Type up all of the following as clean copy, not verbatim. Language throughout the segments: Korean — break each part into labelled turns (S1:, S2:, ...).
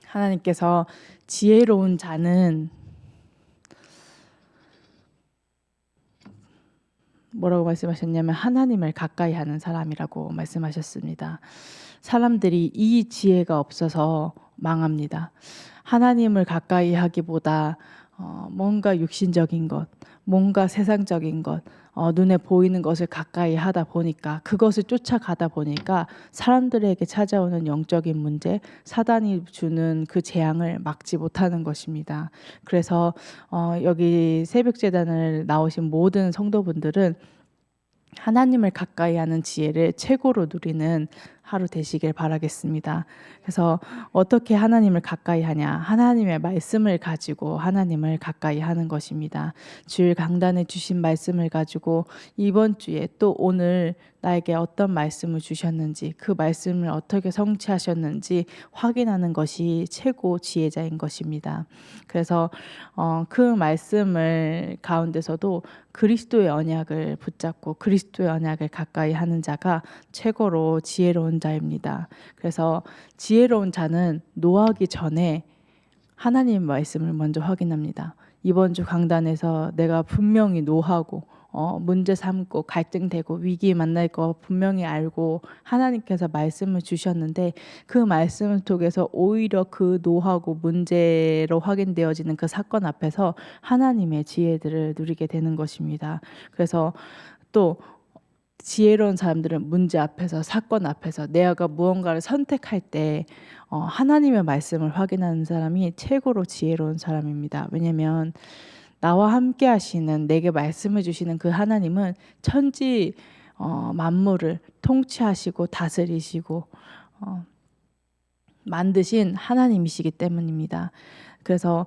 S1: 하나님께서 지혜로운 자는 뭐라고 말씀하셨냐면 하나님을 가까이 하는 사람이라고 말씀하셨습니다. 사람들이 이 지혜가 없어서 망합니다. 하나님을 가까이 하기보다 뭔가 육신적인 것, 뭔가 세상적인 것, 눈에 보이는 것을 가까이 하다 보니까, 그것을 쫓아가다 보니까 사람들에게 찾아오는 영적인 문제, 사단이 주는 그 재앙을 막지 못하는 것입니다. 그래서 여기 새벽제단을 나오신 모든 성도분들은 하나님을 가까이 하는 지혜를 최고로 누리는 하루 되시길 바라겠습니다. 그래서 어떻게 하나님을 가까이 하냐? 하나님의 말씀을 가지고 하나님을 가까이 하는 것입니다. 주일 강단에 주신 말씀을 가지고 이번 주에 또 오늘 나에게 어떤 말씀을 주셨는지, 그 말씀을 어떻게 성취하셨는지 확인하는 것이 최고 지혜자인 것입니다. 그래서 그 말씀을 가운데서도 그리스도의 언약을 붙잡고 그리스도의 언약을 가까이 하는 자가 최고로 지혜로운 자입니다. 그래서 지혜로운 자는 노하기 전에 하나님의 말씀을 먼저 확인합니다. 이번 주 강단에서 내가 분명히 노하고 문제 삼고 갈등되고 위기 만날 거 분명히 알고 하나님께서 말씀을 주셨는데, 그 말씀을 통해서 오히려 그 노하고 문제로 확인되어지는 그 사건 앞에서 하나님의 지혜들을 누리게 되는 것입니다. 그래서 또 지혜로운 사람들은 문제 앞에서, 사건 앞에서 내가 무언가를 선택할 때 하나님의 말씀을 확인하는 사람이 최고로 지혜로운 사람입니다. 왜냐하면 나와 함께 하시는, 내게 말씀해 주시는 그 하나님은 천지 만물을 통치하시고 다스리시고 만드신 하나님이시기 때문입니다. 그래서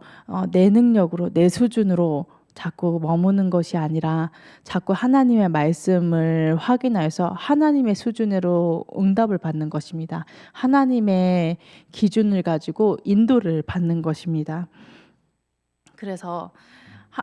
S1: 내 능력으로, 내 수준으로 자꾸 머무는 것이 아니라 자꾸 하나님의 말씀을 확인하여서 하나님의 수준으로 응답을 받는 것입니다. 하나님의 기준을 가지고 인도를 받는 것입니다. 그래서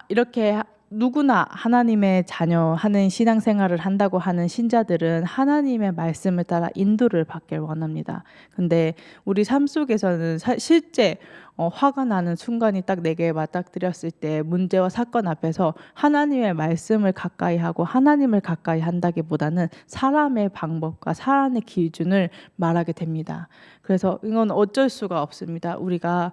S1: 이렇게 누구나 하나님의 자녀 하는 신앙생활을 한다고 하는 신자들은 하나님의 말씀을 따라 인도를 받길 원합니다. 근데 우리 삶 속에서는 실제 화가 나는 순간이 딱 내게 맞닥뜨렸을 때 문제와 사건 앞에서 하나님의 말씀을 가까이 하고 하나님을 가까이 한다기보다는 사람의 방법과 사람의 기준을 말하게 됩니다. 그래서 이건 어쩔 수가 없습니다. 우리가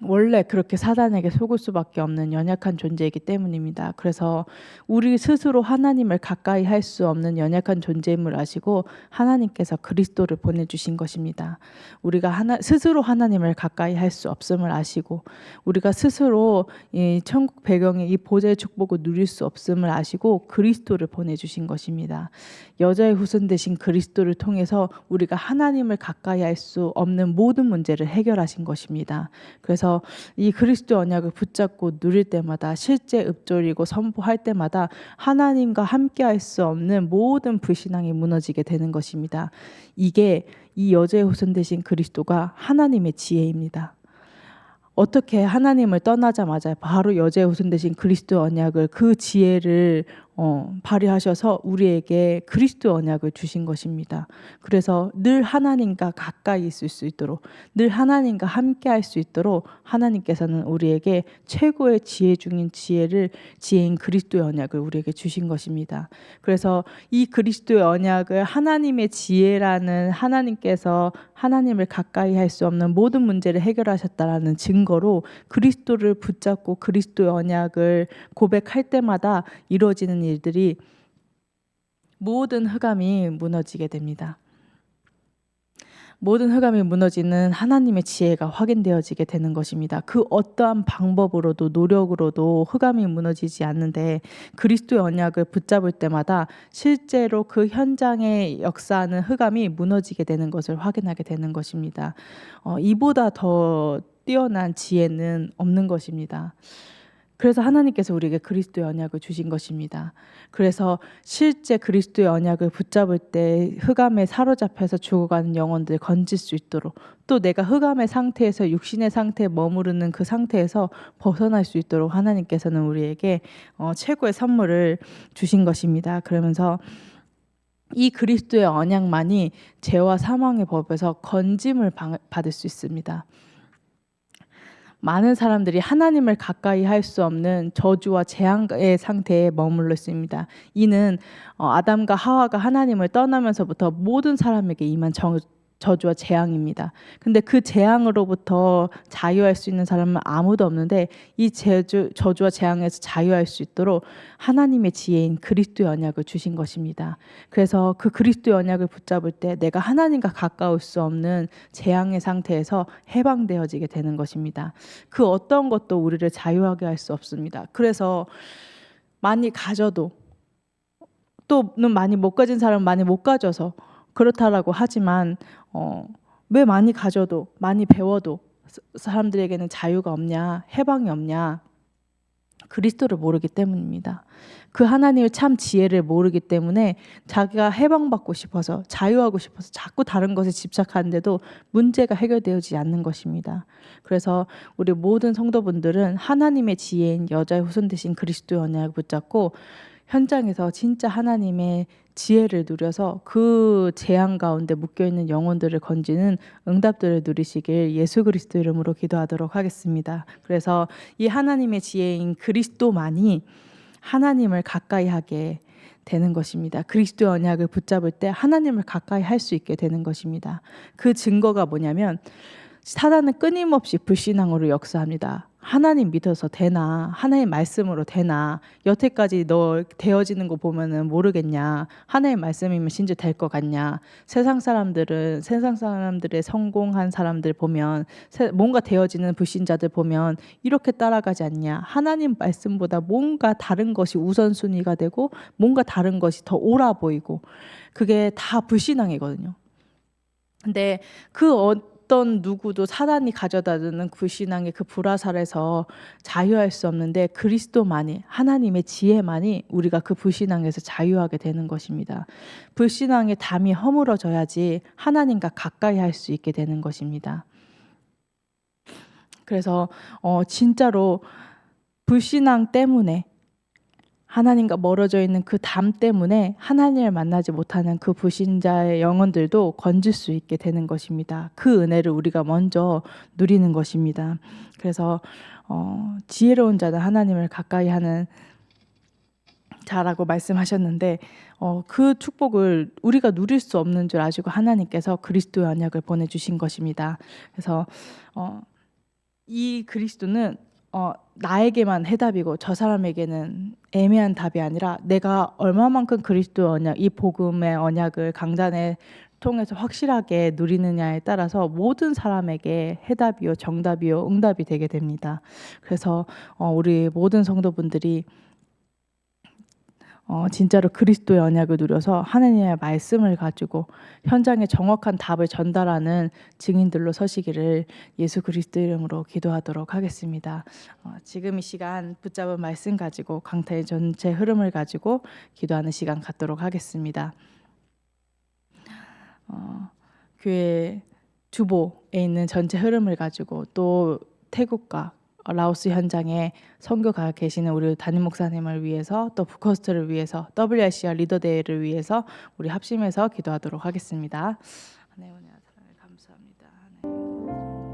S1: 원래 그렇게 사단에게 속을 수밖에 없는 연약한 존재이기 때문입니다. 그래서 우리 스스로 하나님을 가까이 할 수 없는 연약한 존재임을 아시고 하나님께서 그리스도를 보내주신 것입니다. 우리가 스스로 하나님을 가까이 할 수 없음을 아시고, 우리가 스스로 이 천국 배경의 이 보좌의 축복을 누릴 수 없음을 아시고 그리스도를 보내주신 것입니다. 여자의 후손 되신 그리스도를 통해서 우리가 하나님을 가까이 할 수 없는 모든 문제를 해결하신 것입니다. 그래서 이 그리스도 언약을 붙잡고 누릴 때마다, 실제 읊조리고 선포할 때마다 하나님과 함께 할 수 없는 모든 불신앙이 무너지게 되는 것입니다. 이게 이 여자의 후손 되신 그리스도가 하나님의 지혜입니다. 어떻게 하나님을 떠나자마자 바로 여자의 후손 되신 그리스도 언약을, 그 지혜를 발휘하셔서 우리에게 그리스도 언약을 주신 것입니다. 그래서 늘 하나님과 가까이 있을 수 있도록, 늘 하나님과 함께 할 수 있도록 하나님께서는 우리에게 최고의 지혜 중인 지혜인 그리스도의 언약을 우리에게 주신 것입니다. 그래서 이 그리스도의 언약을 하나님의 지혜라는, 하나님께서 하나님을 가까이 할 수 없는 모든 문제를 해결하셨다라는 증거로 그리스도를 붙잡고 그리스도의 언약을 고백할 때마다 이루어지는 일들이 모든 흑암이 무너지게 됩니다. 모든 흑암이 무너지는 하나님의 지혜가 확인되어지게 되는 것입니다. 그 어떠한 방법으로도 노력으로도 흑암이 무너지지 않는데, 그리스도의 언약을 붙잡을 때마다 실제로 그 현장에 역사하는 흑암이 무너지게 되는 것을 확인하게 되는 것입니다. 이보다 더 뛰어난 지혜는 없는 것입니다. 그래서 하나님께서 우리에게 그리스도의 언약을 주신 것입니다. 그래서 실제 그리스도의 언약을 붙잡을 때 흑암에 사로잡혀서 죽어가는 영혼들 건질 수 있도록, 또 내가 흑암의 상태에서, 육신의 상태에 머무르는 그 상태에서 벗어날 수 있도록 하나님께서는 우리에게 최고의 선물을 주신 것입니다. 그러면서 이 그리스도의 언약만이 죄와 사망의 법에서 건짐을 받을 수 있습니다. 많은 사람들이 하나님을 가까이 할 수 없는 저주와 재앙의 상태에 머물러 있습니다. 이는 아담과 하와가 하나님을 떠나면서부터 모든 사람에게 임한 저주와 재앙입니다. 근데 그 재앙으로부터 자유할 수 있는 사람은 아무도 없는데 이 저주와 재앙에서 자유할 수 있도록 하나님의 지혜인 그리스도의 언약을 주신 것입니다. 그래서 그 그리스도의 언약을 붙잡을 때 내가 하나님과 가까울 수 없는 재앙의 상태에서 해방되어지게 되는 것입니다. 그 어떤 것도 우리를 자유하게 할 수 없습니다. 그래서 많이 가져도 또는 많이 못 가진 사람은 많이 못 가져서 그렇다라고 하지만 왜 많이 가져도 많이 배워도 사람들에게는 자유가 없냐, 해방이 없냐? 그리스도를 모르기 때문입니다. 그 하나님의 참 지혜를 모르기 때문에 자기가 해방받고 싶어서 자유하고 싶어서 자꾸 다른 것에 집착하는데도 문제가 해결되지 않는 것입니다. 그래서 우리 모든 성도분들은 하나님의 지혜인 여자의 후손 되신 그리스도의 언약을 붙잡고 현장에서 진짜 하나님의 지혜를 누려서 그 재앙 가운데 묶여있는 영혼들을 건지는 응답들을 누리시길 예수 그리스도 이름으로 기도하도록 하겠습니다. 그래서 이 하나님의 지혜인 그리스도만이 하나님을 가까이 하게 되는 것입니다. 그리스도의 언약을 붙잡을 때 하나님을 가까이 할 수 있게 되는 것입니다. 그 증거가 뭐냐면 사단은 끊임없이 불신앙으로 역사합니다. 하나님 믿어서 되나? 하나님 말씀으로 되나? 여태까지 너 되어지는 거 보면은 모르겠냐? 하나님 말씀이면 진짜 될 것 같냐? 세상 사람들의 성공한 사람들 보면 뭔가 되어지는 불신자들 보면 이렇게 따라가지 않냐? 하나님 말씀보다 뭔가 다른 것이 우선순위가 되고 뭔가 다른 것이 더 옳아 보이고 그게 다 불신앙이거든요. 근데 그 어떤 누구도 사단이 가져다주는 불신앙의 그 불화살에서 자유할 수 없는데 그리스도만이 하나님의 지혜만이 우리가 그 불신앙에서 자유하게 되는 것입니다. 불신앙의 담이 허물어져야지 하나님과 가까이 할 수 있게 되는 것입니다. 그래서 진짜로 불신앙 때문에 하나님과 멀어져 있는 그 담 때문에 하나님을 만나지 못하는 그 불신자의 영혼들도 건질 수 있게 되는 것입니다. 그 은혜를 우리가 먼저 누리는 것입니다. 그래서 지혜로운 자는 하나님을 가까이 하는 자라고 말씀하셨는데 그 축복을 우리가 누릴 수 없는 줄 아시고 하나님께서 그리스도의 언약을 보내주신 것입니다. 그래서 이 그리스도는 나에게만 해답이고 저 사람에게는 애매한 답이 아니라 내가 얼마만큼 그리스도의 언약, 이 복음의 언약을 강단에 통해서 확실하게 누리느냐에 따라서 모든 사람에게 해답이요, 정답이요, 응답이 되게 됩니다. 그래서 우리 모든 성도분들이 진짜로 그리스도의 언약을 누려서 하나님의 말씀을 가지고 현장에 정확한 답을 전달하는 증인들로 서시기를 예수 그리스도 이름으로 기도하도록 하겠습니다. 지금 이 시간 붙잡은 말씀 가지고 강타의 전체 흐름을 가지고 기도하는 시간 갖도록 하겠습니다. 교회 주보에 있는 전체 흐름을 가지고 또 태국과 라오스 현장에 선교 가 계시는 우리 담임 목사님을 위해서 또 북커스트를 위해서 WRC와 리더데이를 위해서 우리 합심해서 기도하도록 하겠습니다. 하나님 은혜와 사랑을 감사합니다. 하나님.